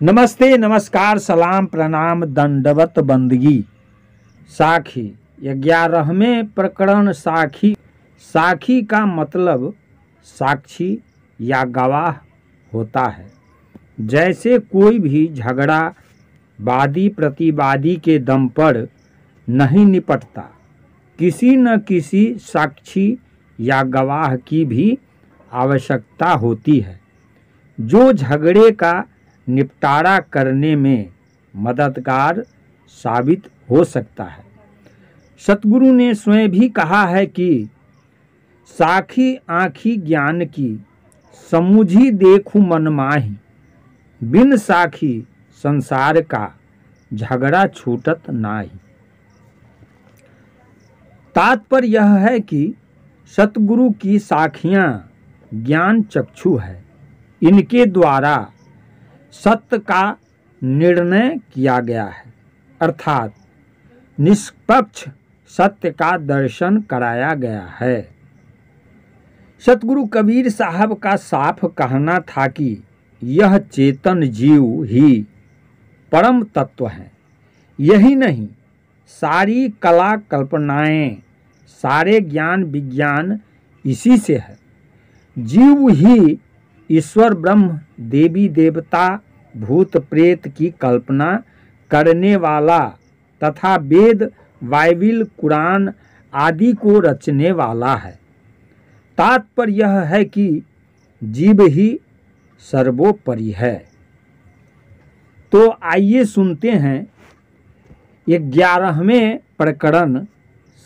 नमस्ते, नमस्कार, सलाम, प्रणाम, दंडवत बंदगी। साखी 11वें प्रकरण। साखी। साखी का मतलब साक्षी या गवाह होता है। जैसे कोई भी झगड़ा वादी प्रतिवादी के दम पर नहीं निपटता, किसी न किसी साक्षी या गवाह की भी आवश्यकता होती है जो झगड़े का निपटारा करने में मददगार साबित हो सकता है। सतगुरु ने स्वयं भी कहा है कि साखी आँखी ज्ञान की, समुझी देखूं मन माही, बिन साखी संसार का झगड़ा छूटत नाही। तात्पर्य यह है कि सतगुरु की साखियाँ ज्ञान चक्षु है। इनके द्वारा सत्य का निर्णय किया गया है, अर्थात निष्पक्ष सत्य का दर्शन कराया गया है। सतगुरु कबीर साहब का साफ कहना था कि यह चेतन जीव ही परम तत्व है। यही नहीं, सारी कला कल्पनाएं, सारे ज्ञान विज्ञान इसी से है। जीव ही ईश्वर ब्रह्म देवी देवता भूत प्रेत की कल्पना करने वाला तथा वेद बाइबिल कुरान आदि को रचने वाला है। तात्पर्य यह है कि जीव ही सर्वोपरि है। तो आइए सुनते हैं 11वें प्रकरण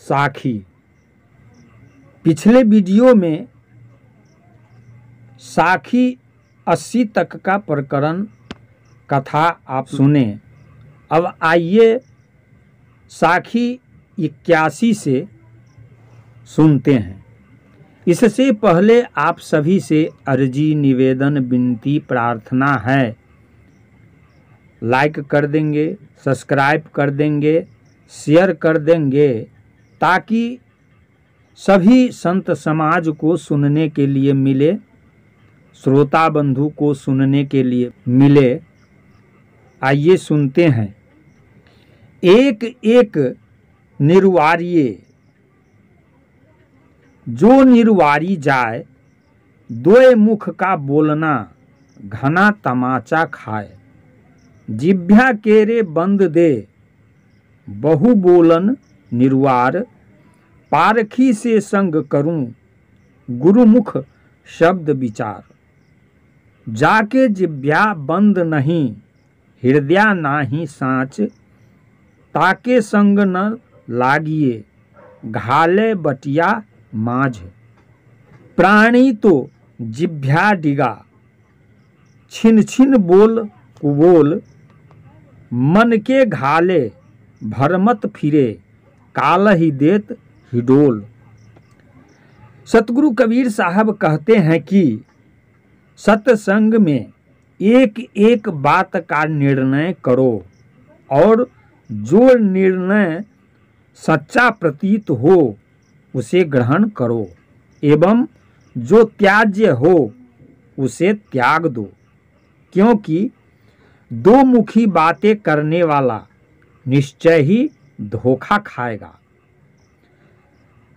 साखी। पिछले वीडियो में साखी 80 तक का प्रकरण कथा आप सुने। अब आइए साखी 81 से सुनते हैं। इससे पहले आप सभी से अर्जी, निवेदन, विनती, प्रार्थना है। लाइक कर देंगे, सब्सक्राइब कर देंगे, शेयर कर देंगे, ताकि सभी संत समाज को सुनने के लिए मिले, श्रोता बंधु को सुनने के लिए मिले। आइए सुनते हैं। एक एक निर्वारिये, जो निर्वारी जाए, दोए मुख का बोलना घना तमाचा खाए। जिभ्या केरे बंद दे, बहु बोलन निर्वार, पारखी से संग करूं, गुरुमुख शब्द विचार। जाके जिभ्या बंद नहीं, हृदय नाही साँच, ताके संग न लागिए, घाले बटिया माझ। प्राणी तो जिभ्या डिगा, छिन छिन बोल कुबोल, मन के घाले भरमत फिरे, काल ही देत हिडोल। सतगुरु कबीर साहब कहते हैं कि सत्संग में एक एक बात का निर्णय करो और जो निर्णय सच्चा प्रतीत हो उसे ग्रहण करो, एवं जो त्याज्य हो उसे त्याग दो, क्योंकि दो मुखी बातें करने वाला निश्चय ही धोखा खाएगा,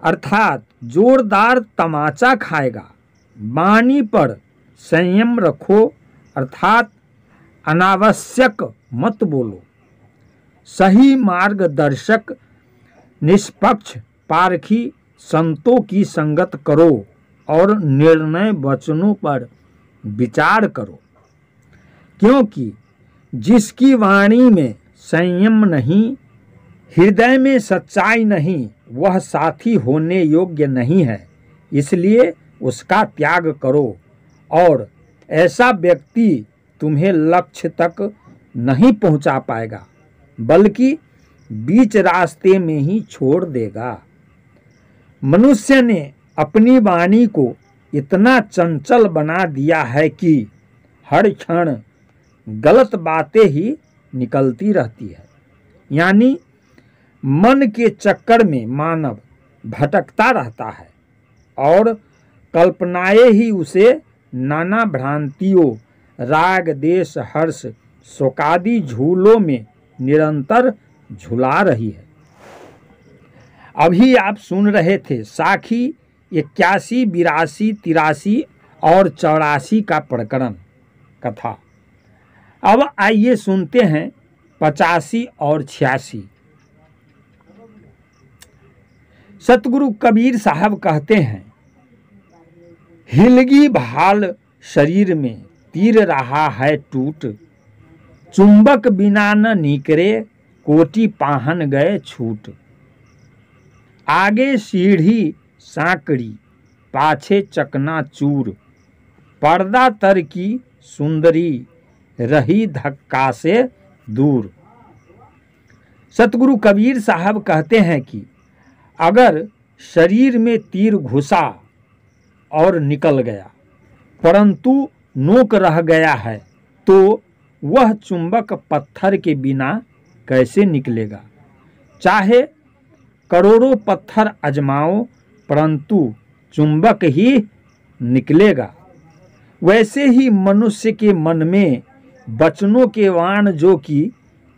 अर्थात जोरदार तमाचा खाएगा। वाणी पर संयम रखो, अर्थात अनावश्यक मत बोलो। सही मार्गदर्शक निष्पक्ष पारखी संतों की संगत करो और निर्णय वचनों पर विचार करो, क्योंकि जिसकी वाणी में संयम नहीं, हृदय में सच्चाई नहीं, वह साथी होने योग्य नहीं है। इसलिए उसका त्याग करो और ऐसा व्यक्ति तुम्हें लक्ष्य तक नहीं पहुंचा पाएगा, बल्कि बीच रास्ते में ही छोड़ देगा। मनुष्य ने अपनी वाणी को इतना चंचल बना दिया है कि हर क्षण गलत बातें ही निकलती रहती है। यानी मन के चक्कर में मानव भटकता रहता है और कल्पनाएं ही उसे नाना भ्रांतियों, राग, देश, हर्ष, शोकादि झूलों में निरंतर झुला रही है। अभी आप सुन रहे थे साखी 81, 82, 83 और 84 का प्रकरण कथा। अब आइए सुनते हैं 85 और 86। सतगुरु कबीर साहब कहते हैं, हिलगी भाल शरीर में तीर रहा है टूट, चुंबक बिना न निकरे कोटि पाहन गए छूट। आगे सीढ़ी सांकड़ी पाछे चकना चूर, पर्दा तर की सुंदरी रही धक्का से दूर। सतगुरु कबीर साहब कहते हैं कि अगर शरीर में तीर घुसा और निकल गया परंतु नोक रह गया है तो वह चुंबक पत्थर के बिना कैसे निकलेगा। चाहे करोड़ों पत्थर आजमाओ परंतु चुंबक ही निकलेगा। वैसे ही मनुष्य के मन में वचनों के वाण जो कि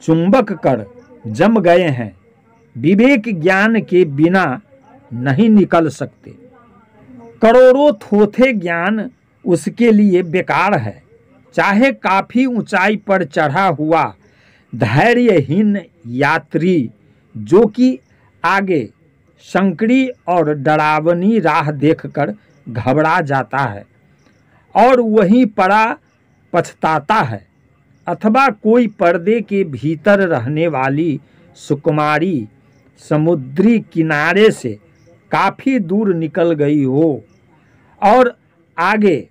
चुंबक कर जम गए हैं, विवेक ज्ञान के बिना नहीं निकल सकते। करोड़ों थोथे ज्ञान उसके लिए बेकार है। चाहे काफी ऊंचाई पर चढ़ा हुआ धैर्यहीन यात्री जो कि आगे संकरी और डरावनी राह देखकर घबरा जाता है और वहीं पड़ा पछताता है, अथवा कोई पर्दे के भीतर रहने वाली सुकुमारी समुद्री किनारे से काफी दूर निकल गई हो और आगे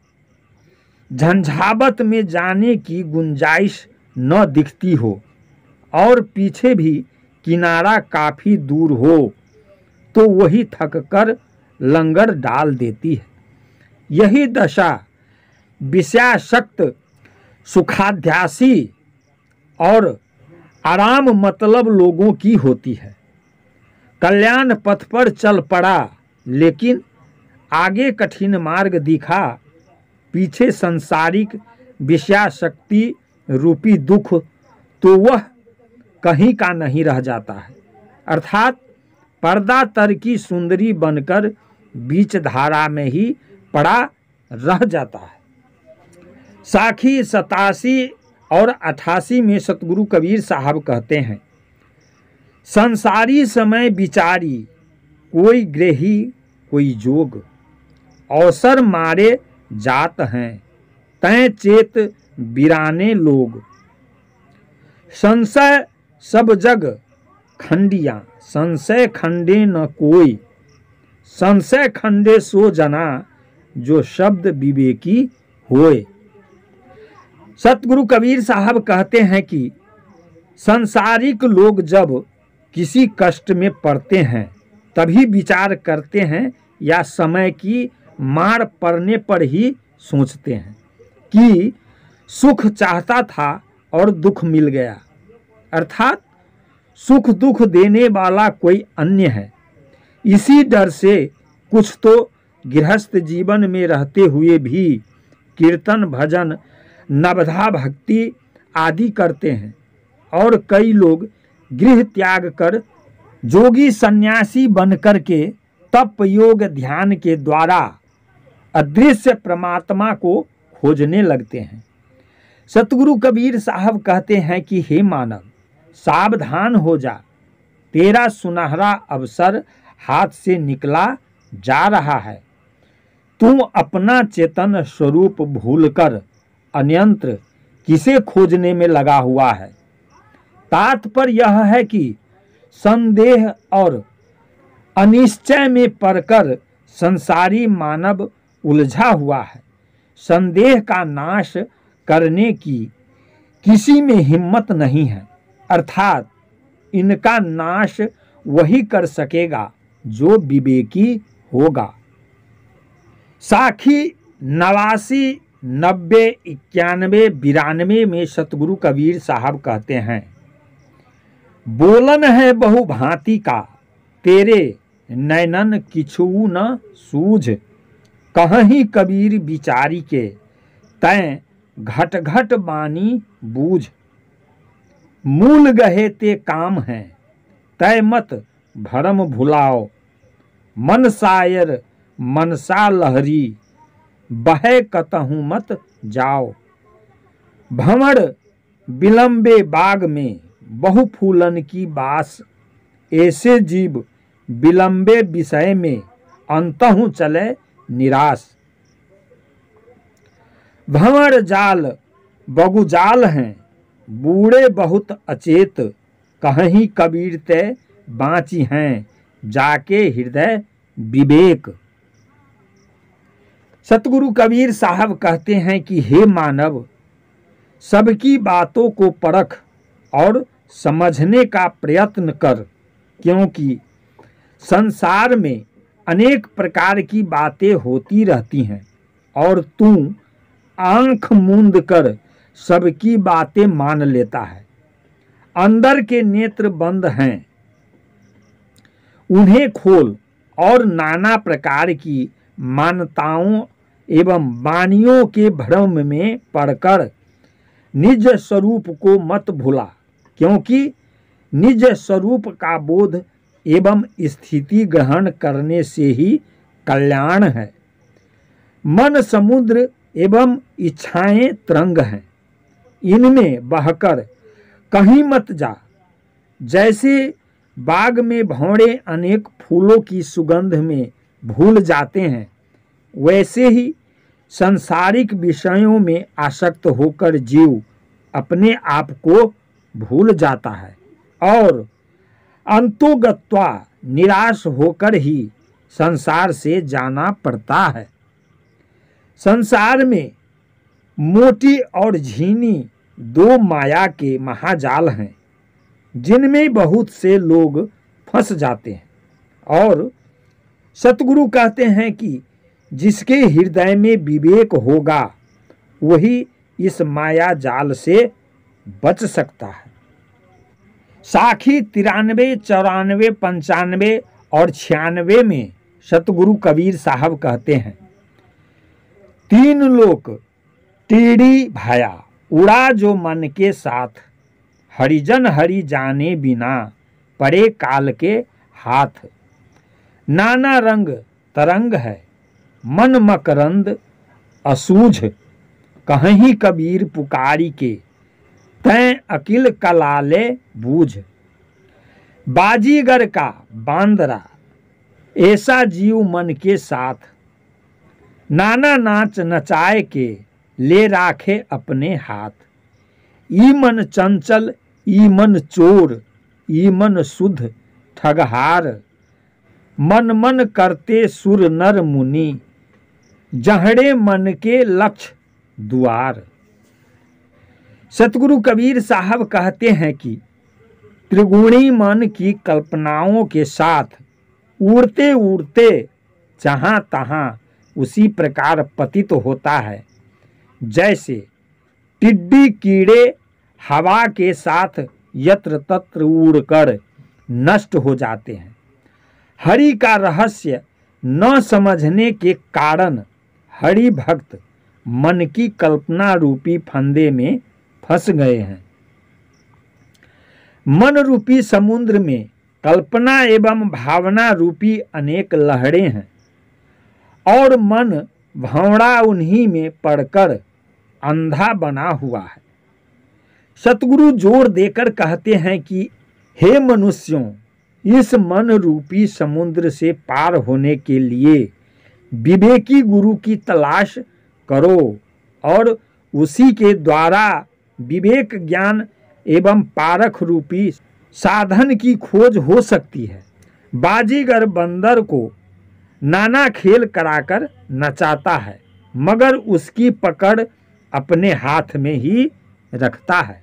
झंझावत में जाने की गुंजाइश न दिखती हो और पीछे भी किनारा काफी दूर हो तो वही थककर लंगर डाल देती है। यही दशा विषयासक्त सुखाध्यासी और आराम मतलब लोगों की होती है। कल्याण पथ पर चल पड़ा लेकिन आगे कठिन मार्ग दिखा, पीछे संसारिक विषयाशक्ति रूपी दुख, तो वह कहीं का नहीं रह जाता है, अर्थात पर्दा तर की सुंदरी बनकर बीच धारा में ही पड़ा रह जाता है। साखी 87 और 88 में सतगुरु कबीर साहब कहते हैं, संसारी समय विचारी कोई ग्रही कोई जोग, अवसर मारे जात हैं तय चेत बिराने लोग। संशय सब जग खंडिया संशय खंडे न कोई, संशय खंडे सो जना जो शब्द विवेकी होए। सतगुरु कबीर साहब कहते हैं कि संसारिक लोग जब किसी कष्ट में पड़ते हैं तभी विचार करते हैं या समय की मार पड़ने पर ही सोचते हैं कि सुख चाहता था और दुख मिल गया, अर्थात सुख दुख देने वाला कोई अन्य है। इसी डर से कुछ तो गृहस्थ जीवन में रहते हुए भी कीर्तन भजन नवधा भक्ति आदि करते हैं और कई लोग गृह त्याग कर जोगी सन्यासी बनकर के तप योग ध्यान के द्वारा अदृश्य परमात्मा को खोजने लगते हैं। सतगुरु कबीर साहब कहते हैं कि हे मानव, सावधान हो जा, तेरा सुनहरा अवसर हाथ से निकला जा रहा है। तू अपना चेतन स्वरूप भूलकर अन्यंत्र किसे खोजने में लगा हुआ है। तात्पर्य यह है कि संदेह और अनिश्चय में पड़कर संसारी मानव उलझा हुआ है। संदेह का नाश करने की किसी में हिम्मत नहीं है, अर्थात इनका नाश वही कर सकेगा जो विवेकी होगा। साखी 89, 90, 91, 92 में सतगुरु कबीर साहब कहते हैं, बोलन है बहु भांति का तेरे नैनन किछु न सूझ, कहीं कबीर बिचारी के तैं घट घट बानी बूझ। मूल गहे ते काम हैं, तय मत भरम भुलाओ। मन शायर मनसा लहरी, बहे कतहु मत जाओ। भंवर विलंबे बाग में, बहु फूलन की बास। ऐसे जीव विलंबे विषय में, अंतहु चले निराश। भंवर जाल बगुजाल हैं, बूढ़े बहुत अचेत। कहीं कबीर ते बाँची हैं, जाके हृदय विवेक। सतगुरु कबीर साहब कहते हैं कि हे मानव, सबकी बातों को परख और समझने का प्रयत्न कर, क्योंकि संसार में अनेक प्रकार की बातें होती रहती हैं और तू आंख मूंद कर सबकी बातें मान लेता है। अंदर के नेत्र बंद हैं, उन्हें खोल और नाना प्रकार की मान्यताओं एवं वाणियों के भ्रम में पड़कर निज स्वरूप को मत भूला, क्योंकि निज स्वरूप का बोध एवं स्थिति ग्रहण करने से ही कल्याण है। मन समुद्र एवं इच्छाएं तरंग हैं, इनमें बहकर कहीं मत जा। जैसे बाग में भौरे अनेक फूलों की सुगंध में भूल जाते हैं, वैसे ही सांसारिक विषयों में आसक्त होकर जीव अपने आप को भूल जाता है और अंतोगत्वा निराश होकर ही संसार से जाना पड़ता है। संसार में मोटी और झीनी दो माया के महाजाल हैं, जिनमें बहुत से लोग फंस जाते हैं। और सतगुरु कहते हैं कि जिसके हृदय में विवेक होगा वही इस माया जाल से बच सकता है। साखी 93, 94, 95 और 96 में सतगुरु कबीर साहब कहते हैं, तीन लोक टेढ़ी भाया, उड़ा जो मन के साथ। हरिजन हरि जाने बिना, पड़े काल के हाथ। नाना रंग तरंग है, मन मकरंद असूझ। कहीं कबीर पुकारी के, तैं अकिल कलाले बूझ। बाजीगर का बांदरा, ऐसा जीव मन के साथ। नाना नाच नचाए के, ले राखे अपने हाथ। ई मन चंचल, ई मन चोर, ई मन शुद्ध ठगहार। मन मन करते सुर नर मुनि, जहड़े मन के लक्ष्य द्वार। सतगुरु कबीर साहब कहते हैं कि त्रिगुणी मन की कल्पनाओं के साथ उड़ते उड़ते जहाँ तहाँ उसी प्रकार पतित होता है, जैसे टिड्डी कीड़े हवा के साथ यत्र तत्र उड़कर नष्ट हो जाते हैं। हरि का रहस्य न समझने के कारण हरि भक्त मन की कल्पना रूपी फंदे में फंस गए हैं। मन रूपी समुद्र में कल्पना एवं भावना रूपी अनेक लहरें हैं और मन भंवरा उन्हीं में पड़कर अंधा बना हुआ है। सतगुरु जोर देकर कहते हैं कि हे मनुष्यों, इस मन रूपी समुद्र से पार होने के लिए विवेकी गुरु की तलाश करो और उसी के द्वारा विवेक ज्ञान एवं पारख रूपी साधन की खोज हो सकती है। बाजीगर बंदर को नाना खेल कराकर नचाता है, मगर उसकी पकड़ अपने हाथ में ही रखता है।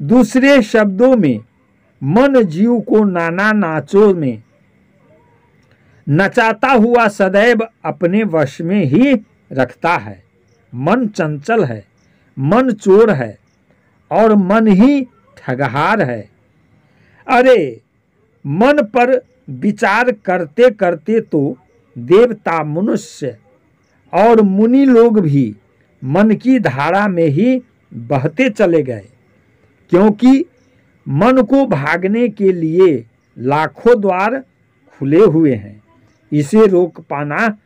दूसरे शब्दों में मन जीव को नाना नाचों में नचाता हुआ सदैव अपने वश में ही रखता है। मन चंचल है, मन चोर है और मन ही ठगहार है। अरे मन पर विचार करते करते तो देवता, मनुष्य और मुनि लोग भी मन की धारा में ही बहते चले गए। क्योंकि मन को भागने के लिए लाखों द्वार खुले हुए हैं, इसे रोक पाना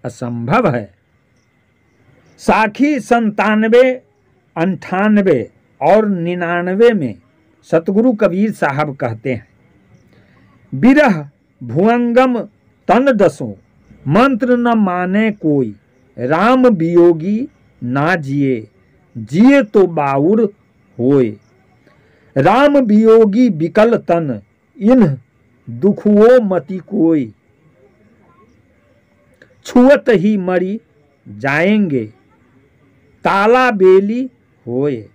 असंभव है। साखी 97, 98 और 99 में सतगुरु कबीर साहब कहते हैं, बिरह भुअंगम तन दसों, मंत्र न माने कोई, राम वियोगी ना जिए, जिए तो बाउर होए। राम वियोगी विकल तन, इन दुखुओ मति कोई, छुअत ही मरी जाएंगे, ताला बेली होए।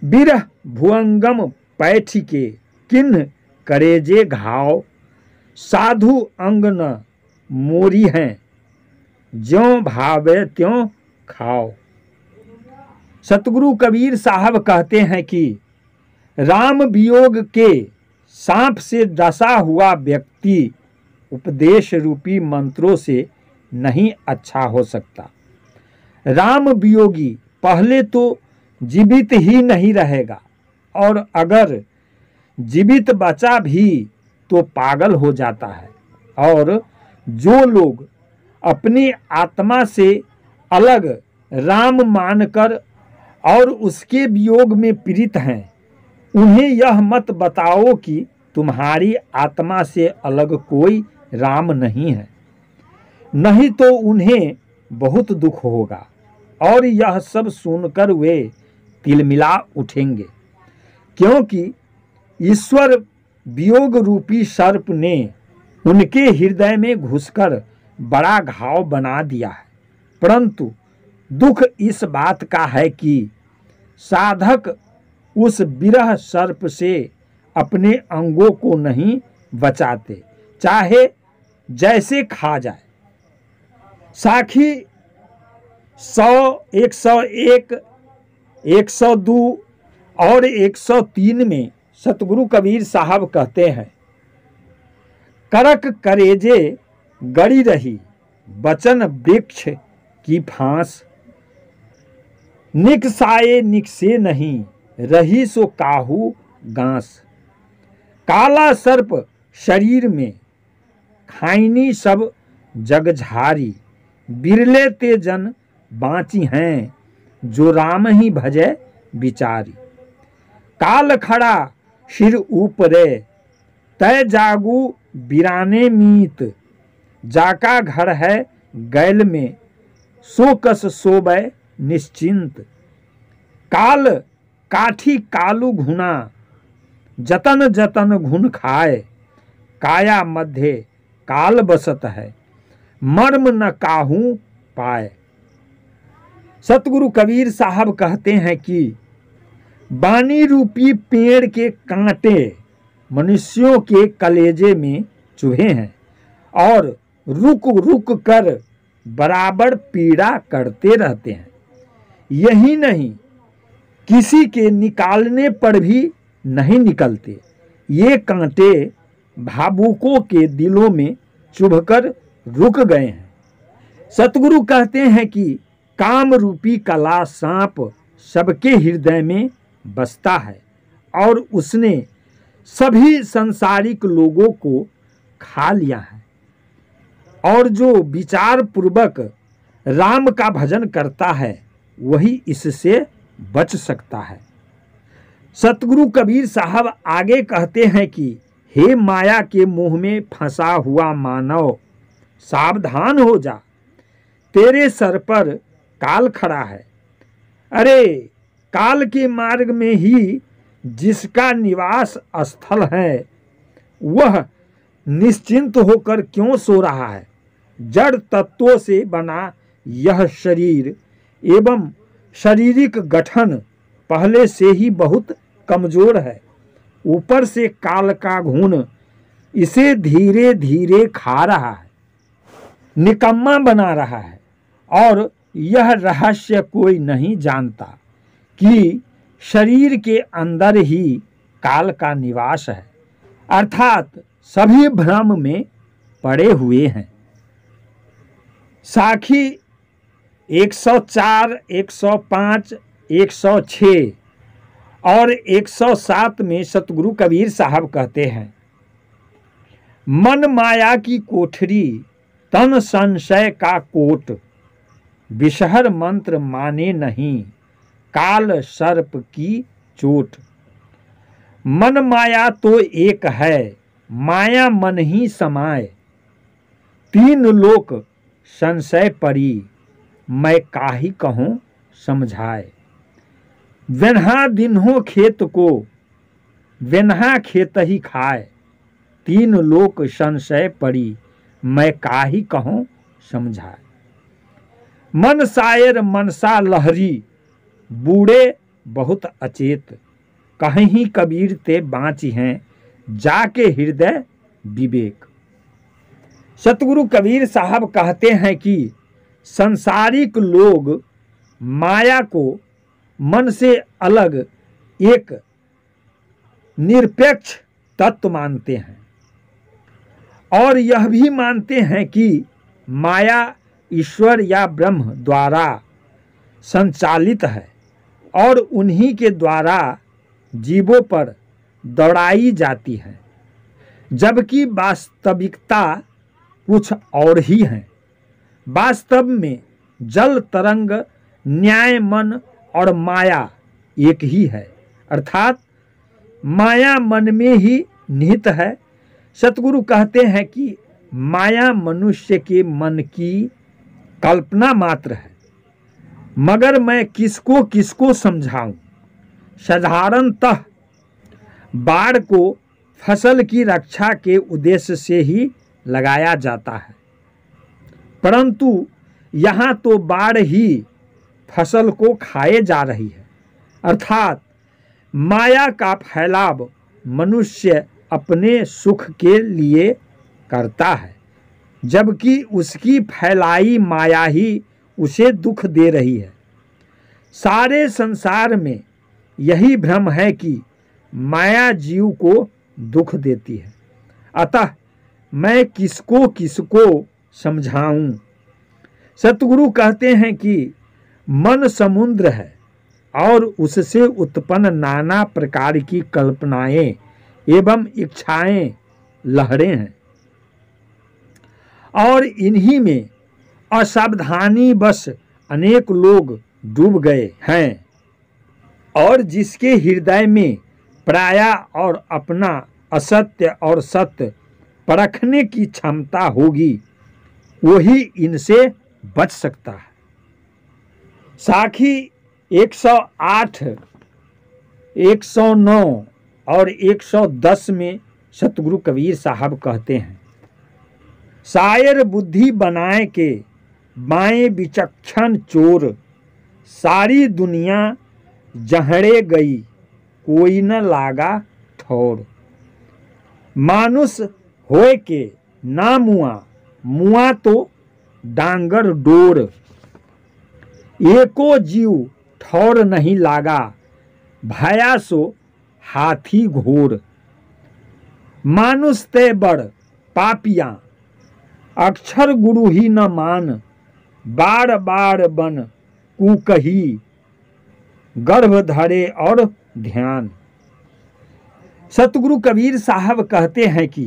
बिरह भुअंगम पैठिके, किन्ह करेजे घाव, साधु अंग न मोरी हैं, ज्यों भावे त्यों खाओ। सतगुरु कबीर साहब कहते हैं कि राम वियोग के सांप से डसा हुआ व्यक्ति उपदेश रूपी मंत्रों से नहीं अच्छा हो सकता। राम वियोगी पहले तो जीवित ही नहीं रहेगा, और अगर जीवित बचा भी तो पागल हो जाता है। और जो लोग अपनी आत्मा से अलग राम मानकर और उसके वियोग में पीड़ित हैं, उन्हें यह मत बताओ कि तुम्हारी आत्मा से अलग कोई राम नहीं है, नहीं तो उन्हें बहुत दुख होगा और यह सब सुनकर वे तिलमिला उठेंगे, क्योंकि ईश्वर वियोग रूपी सर्प ने उनके हृदय में घुसकर बड़ा घाव बना दिया है। परंतु दुख इस बात का है कि साधक उस विरह सर्प से अपने अंगों को नहीं बचाते, चाहे जैसे खा जाए। साखी 100, 101, 102 और 103 में सतगुरु कबीर साहब कहते हैं, करक करेजे गड़ी रही, बचन वृक्ष की फांस, निकसाए निकसे नहीं, रही सो काहू गांस। काला सर्प शरीर में, खाइनी सब जग झारी, बिरले ते जन बाँची हैं, जो राम ही भजे बिचारी। काल खड़ा सिर ऊपरे, तय जागू बिराने मीत, जाका घर है गैल में, सो कस सोबै निश्चिंत। काल काठी कालू घुना, जतन जतन घुन खाए, काया मध्य काल बसत है, मर्म न काहू पाए। सतगुरु कबीर साहब कहते हैं कि बानी रूपी पेड़ के कांटे मनुष्यों के कलेजे में चुभे हैं और रुक रुक कर बराबर पीड़ा करते रहते हैं। यही नहीं, किसी के निकालने पर भी नहीं निकलते। ये कांटे भावुकों के दिलों में चुभकर रुक गए हैं। सतगुरु कहते हैं कि काम रूपी कला सांप सबके हृदय में बसता है और उसने सभी संसारिक लोगों को खा लिया है, और जो विचार पूर्वक राम का भजन करता है वही इससे बच सकता है। सतगुरु कबीर साहब आगे कहते हैं कि हे माया के मोह में फंसा हुआ मानव, सावधान हो जा, तेरे सर पर काल खड़ा है। अरे काल के मार्ग में ही जिसका निवास स्थल है वह निश्चिंत होकर क्यों सो रहा है। जड़ तत्वों से बना यह शरीर एवं शारीरिक गठन पहले से ही बहुत कमजोर है, ऊपर से काल का घून इसे धीरे धीरे खा रहा है, निकम्मा बना रहा है। और यह रहस्य कोई नहीं जानता कि शरीर के अंदर ही काल का निवास है, अर्थात सभी भ्रम में पड़े हुए हैं। साखी 104, 105, 106 और 107 में सतगुरु कबीर साहब कहते हैं, मन माया की कोठरी तन संशय का कोट, विषहर मंत्र माने नहीं काल सर्प की चोट। मन माया तो एक है माया मन ही समाए, तीन लोक संशय परी मैं काहि कहूँ समझाए। वेन्हा दिन्हो खेत को वेन्हा खेत ही खाए, तीन लोक संशय परी मैं काहि कहूँ समझाए। मन शायर मनसा लहरी बूढ़े बहुत अचेत, कहीं कबीर ते बाँची हैं जाके हृदय विवेक। सतगुरु कबीर साहब कहते हैं कि संसारिक लोग माया को मन से अलग एक निरपेक्ष तत्व मानते हैं और यह भी मानते हैं कि माया ईश्वर या ब्रह्म द्वारा संचालित है और उन्हीं के द्वारा जीवों पर दौड़ाई जाती है, जबकि वास्तविकता कुछ और ही है। वास्तव में जल तरंग न्याय मन और माया एक ही है, अर्थात माया मन में ही निहित है। सतगुरु कहते हैं कि माया मनुष्य के मन की कल्पना मात्र है, मगर मैं किसको किसको समझाऊं। साधारणतः बाढ़ को फसल की रक्षा के उद्देश्य से ही लगाया जाता है, परंतु यहाँ तो बाढ़ ही फसल को खाए जा रही है, अर्थात माया का फैलाव मनुष्य अपने सुख के लिए करता है, जबकि उसकी फैलाई माया ही उसे दुख दे रही है। सारे संसार में यही भ्रम है कि माया जीव को दुख देती है, अतः मैं किसको किसको समझाऊं। सतगुरु कहते हैं कि मन समुद्र है और उससे उत्पन्न नाना प्रकार की कल्पनाएं एवं इच्छाएं लहरें हैं और इन्हीं में असावधानी बस अनेक लोग डूब गए हैं और जिसके हृदय में प्रायः और अपना असत्य और सत्य परखने की क्षमता होगी वही इनसे बच सकता है। साखी 108, 109 और 110 में सतगुरु कबीर साहब कहते हैं, शायर बुद्धि बनाए के बाएं विचक्षण चोर, सारी दुनिया जहड़े गई कोई न लागा ठौर। मानुष होए के ना मुआ, मुआ तो डांगर डोर, एको जीव ठौर नहीं लागा भया सो हाथी घोर। मानुष ते बड़ पापियां अक्षर गुरु ही न मान, बार बार बन कुकही गर्भ धरे और ध्यान। सतगुरु कबीर साहब कहते हैं कि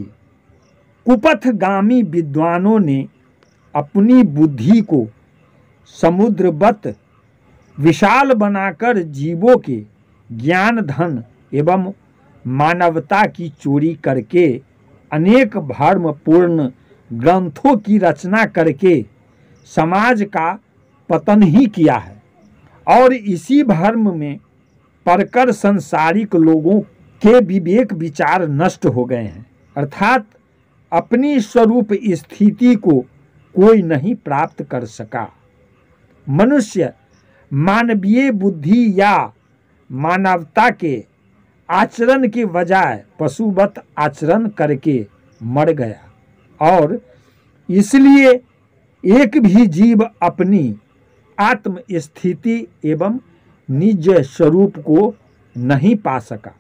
कुपथगामी विद्वानों ने अपनी बुद्धि को समुद्रवत विशाल बनाकर जीवों के ज्ञान धन एवं मानवता की चोरी करके अनेक भर्मपूर्ण ग्रंथों की रचना करके समाज का पतन ही किया है और इसी भर्म में पड़कर संसारिक लोगों के विवेक विचार नष्ट हो गए हैं, अर्थात अपनी स्वरूप स्थिति को कोई नहीं प्राप्त कर सका। मनुष्य मानवीय बुद्धि या मानवता के आचरण के बजाय पशुवत आचरण करके मर गया और इसलिए एक भी जीव अपनी आत्म स्थिति एवं निज स्वरूप को नहीं पा सका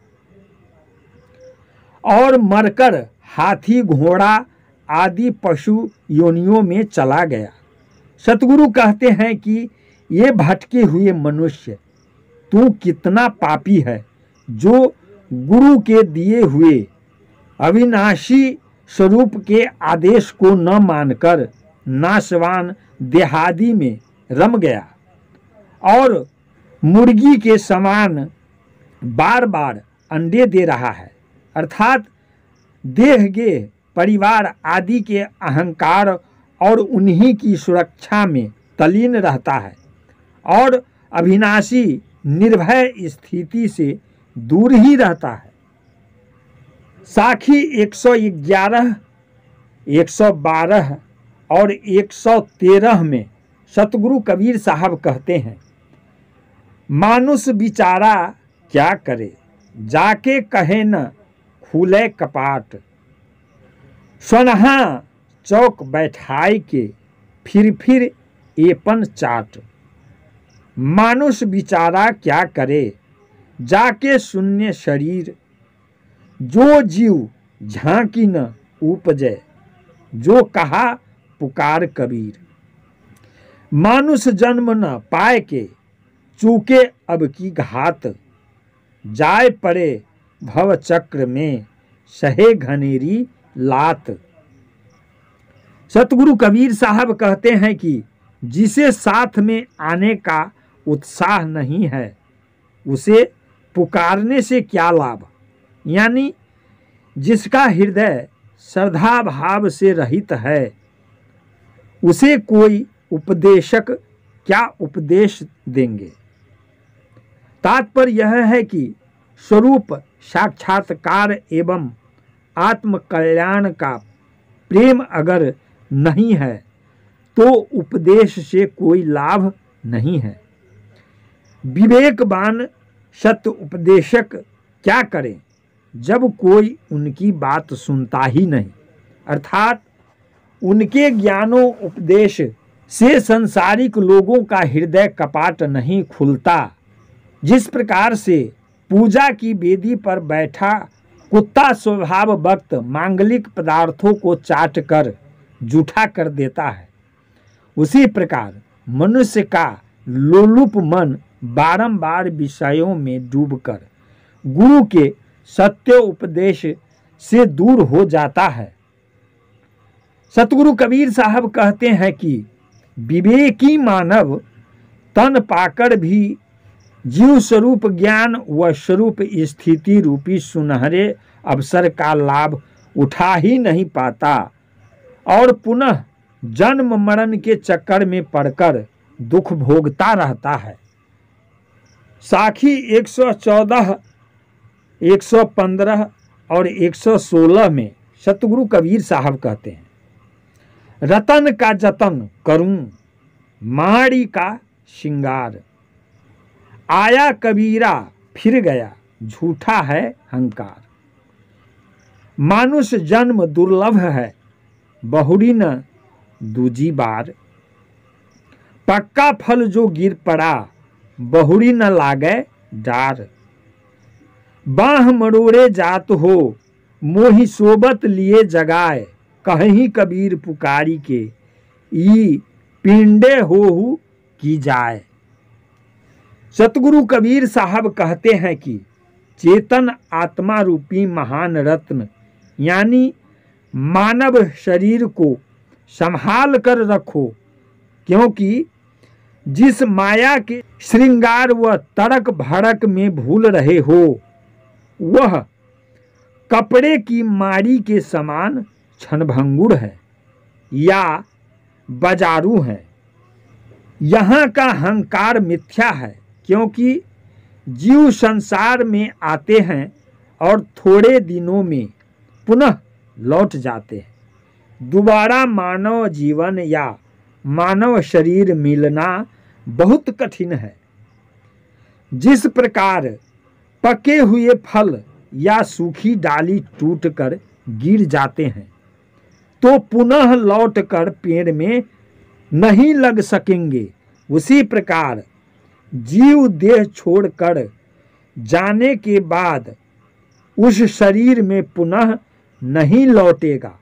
और मरकर हाथी घोड़ा आदि पशु योनियों में चला गया। सतगुरु कहते हैं कि ये भटके हुए मनुष्य, तू कितना पापी है जो गुरु के दिए हुए अविनाशी स्वरूप के आदेश को न मानकर नाशवान देहादि में रम गया और मुर्गी के समान बार बार अंडे दे रहा है, अर्थात देह गेह परिवार आदि के अहंकार और उन्हीं की सुरक्षा में तल्लीन रहता है और अविनाशी निर्भय स्थिति से दूर ही रहता है। साखी 111, 112 और 113 में सतगुरु कबीर साहब कहते हैं, मानुष बिचारा क्या करे, जाके कहे न खुले कपाट, सोनहा चौक बैठाई के फिर एपन चाट। मानुष बिचारा क्या करे, जाके शून्य शरीर, जो जीव झांकी न उपजे, जो कहा पुकार कबीर। मानुष जन्म न पाए के, चूके अब की घात, जाए पड़े भव चक्र में, सहे घनेरी लात। सतगुरु कबीर साहब कहते हैं कि जिसे साथ में आने का उत्साह नहीं है, उसे पुकारने से क्या लाभ। यानी जिसका हृदय श्रद्धा भाव से रहित है, उसे कोई उपदेशक क्या उपदेश देंगे। तात्पर्य यह है कि स्वरूप साक्षात्कार एवं आत्म कल्याण का प्रेम अगर नहीं है तो उपदेश से कोई लाभ नहीं है। विवेकवान सत्य उपदेशक क्या करें जब कोई उनकी बात सुनता ही नहीं, अर्थात उनके ज्ञानों उपदेश से संसारिक लोगों का हृदय कपाट नहीं खुलता। जिस प्रकार से पूजा की वेदी पर बैठा कुत्ता स्वभाव वक्त मांगलिक पदार्थों को चाट कर जूठा कर देता है, उसी प्रकार मनुष्य का लोलुप मन बारंबार विषयों में डूबकर गुरु के सत्य उपदेश से दूर हो जाता है। सतगुरु कबीर साहब कहते हैं कि विवेकी मानव तन पाकर भी जीव स्वरूप ज्ञान व स्वरूप स्थिति रूपी सुनहरे अवसर का लाभ उठा ही नहीं पाता और पुनः जन्म मरण के चक्कर में पड़कर दुख भोगता रहता है। साखी 114, 115 और 116 में सतगुरु कबीर साहब कहते हैं, रतन का जतन करूं माड़ी का श्रृंगार, आया कबीरा फिर गया झूठा है हंकार। मानुष जन्म दुर्लभ है बहुरी न दूजी बार, पक्का फल जो गिर पड़ा बहुरी न लागे डार। बाह मरोड़े जात हो मोहि सोबत लिए जगाए, कहीं कबीर पुकारी के ई पिंडे होहु की जाए। सतगुरु कबीर साहब कहते हैं कि चेतन आत्मा रूपी महान रत्न यानी मानव शरीर को संभाल कर रखो, क्योंकि जिस माया के श्रृंगार व तड़क भड़क में भूल रहे हो वह कपड़े की मारी के समान क्षणभंगुर है या बाजारू है। यहाँ का हंकार मिथ्या है, क्योंकि जीव संसार में आते हैं और थोड़े दिनों में पुनः लौट जाते हैं। दोबारा मानव जीवन या मानव शरीर मिलना बहुत कठिन है। जिस प्रकार पके हुए फल या सूखी डाली टूटकर गिर जाते हैं तो पुनः लौटकर पेड़ में नहीं लग सकेंगे, उसी प्रकार जीव देह छोड़कर जाने के बाद उस शरीर में पुनः नहीं लौटेगा।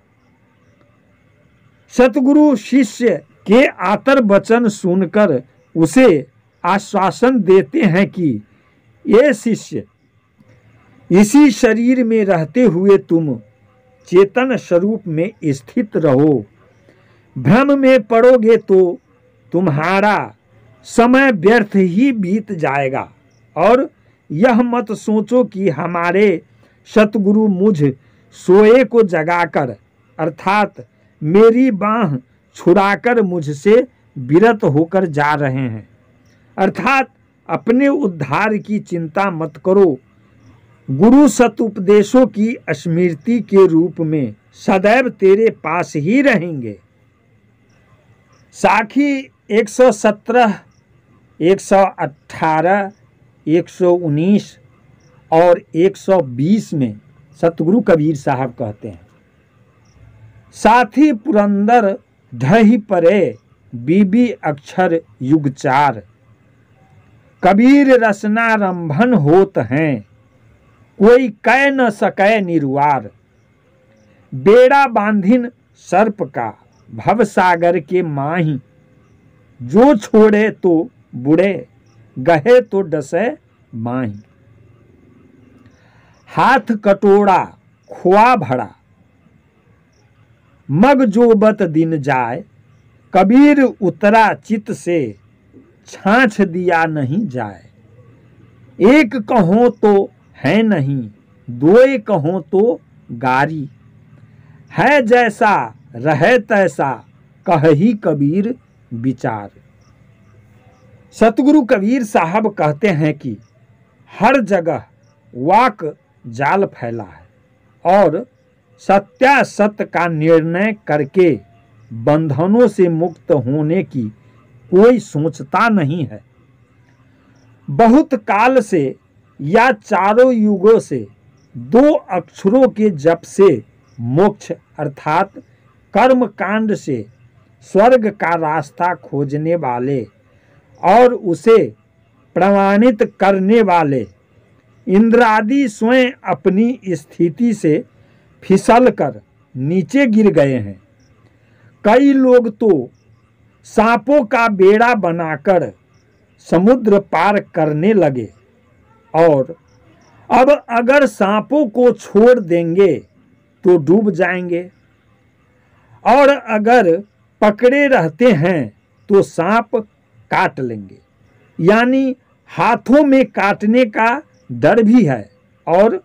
सतगुरु शिष्य के आतर वचन सुनकर उसे आश्वासन देते हैं कि ये शिष्य इसी शरीर में रहते हुए तुम चेतन स्वरूप में स्थित रहो। भ्रम में पड़ोगे तो तुम्हारा समय व्यर्थ ही बीत जाएगा। और यह मत सोचो कि हमारे सतगुरु मुझ सोए को जगाकर अर्थात मेरी बाह छुड़ाकर मुझसे विरत होकर जा रहे हैं। अर्थात अपने उद्धार की चिंता मत करो। गुरु सतुपदेशों की स्मृति के रूप में सदैव तेरे पास ही रहेंगे। साखी 117, 118, 119 और 120 में सतगुरु कबीर साहब कहते हैं, साथी पुरंदर ढही परे बीबी अक्षर युग चार, कबीर रसनारंभन होत हैं कोई कह न सकै निर्वार। बेड़ा बांधिन सर्प का भव सागर के माही, जो छोड़े तो बुड़े गहे तो डसे माही। हाथ कटोरा खुआ भरा मग जोबत दिन जाए, कबीर उतरा चित से छाछ दिया नहीं जाए। एक कहो तो है नहीं, दोए कहो तो गारी, है जैसा रहे तैसा कही कबीर विचार। सतगुरु कबीर साहब कहते हैं कि हर जगह वाक जाल फैला है और सत्यासत्य का निर्णय करके बंधनों से मुक्त होने की कोई सोचता नहीं है। बहुत काल से या चारों युगों से दो अक्षरों के जप से मोक्ष अर्थात कर्म कांड से स्वर्ग का रास्ता खोजने वाले और उसे प्रमाणित करने वाले इंद्रादि स्वयं अपनी स्थिति से फिसलकर नीचे गिर गए हैं। कई लोग तो सांपों का बेड़ा बनाकर समुद्र पार करने लगे और अब अगर सांपों को छोड़ देंगे तो डूब जाएंगे और अगर पकड़े रहते हैं तो सांप काट लेंगे। यानी हाथों में काटने का डर भी है और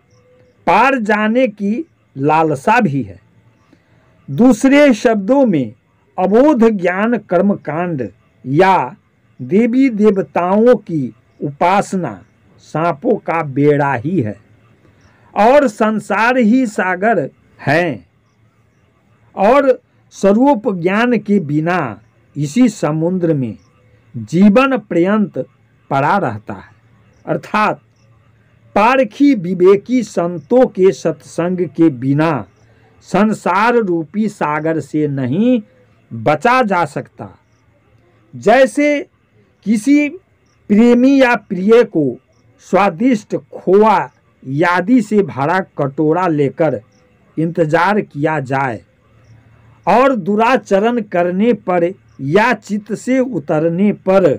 पार जाने की लालसा भी है। दूसरे शब्दों में अबोध ज्ञान कर्मकांड या देवी देवताओं की उपासना सांपों का बेड़ा ही है और संसार ही सागर है और स्वरूप ज्ञान के बिना इसी समुद्र में जीवन पर्यंत पड़ा रहता है। अर्थात पारखी विवेकी संतों के सत्संग के बिना संसार रूपी सागर से नहीं बचा जा सकता। जैसे किसी प्रेमी या प्रिय को स्वादिष्ट खोआ यादी से भरा कटोरा लेकर इंतजार किया जाए और दुराचरण करने पर या चित्त से उतरने पर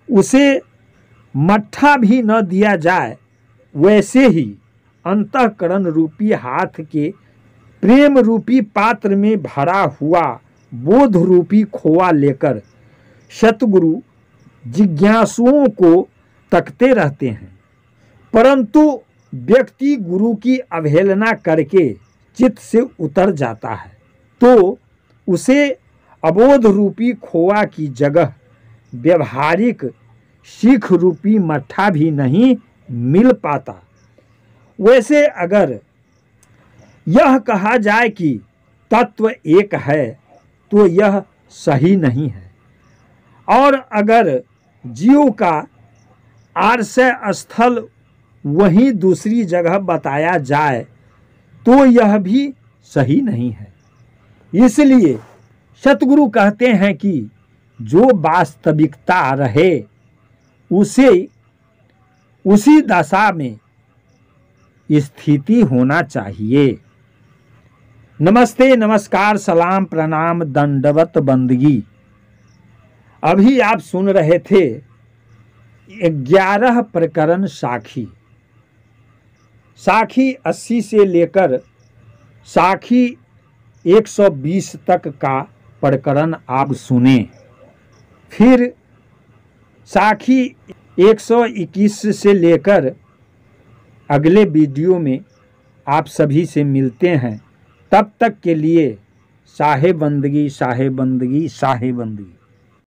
उसे मट्ठा भी न दिया जाए, वैसे ही अंतःकरण रूपी हाथ के प्रेम रूपी पात्र में भरा हुआ बोध रूपी खोआ लेकर सतगुरु जिज्ञासुओं को तकते रहते हैं, परंतु व्यक्ति गुरु की अवहेलना करके चित्त से उतर जाता है तो उसे अबोध रूपी खोआ की जगह व्यवहारिक सीख रूपी मट्ठा भी नहीं मिल पाता। वैसे अगर यह कहा जाए कि तत्व एक है तो यह सही नहीं है और अगर जीव का आश्रय स्थल वहीं दूसरी जगह बताया जाए तो यह भी सही नहीं है। इसलिए सतगुरु कहते हैं कि जो वास्तविकता रहे उसे उसी दशा में स्थिति होना चाहिए। नमस्ते, नमस्कार, सलाम, प्रणाम, दंडवत बंदगी। अभी आप सुन रहे थे 11 प्रकरण साखी। साखी 80 से लेकर साखी 120 तक का प्रकरण आप सुने। फिर साखी 121 से लेकर अगले वीडियो में आप सभी से मिलते हैं। तब तक के लिए साहे बंदगी, साहे बंदगी, साहे बंदगी।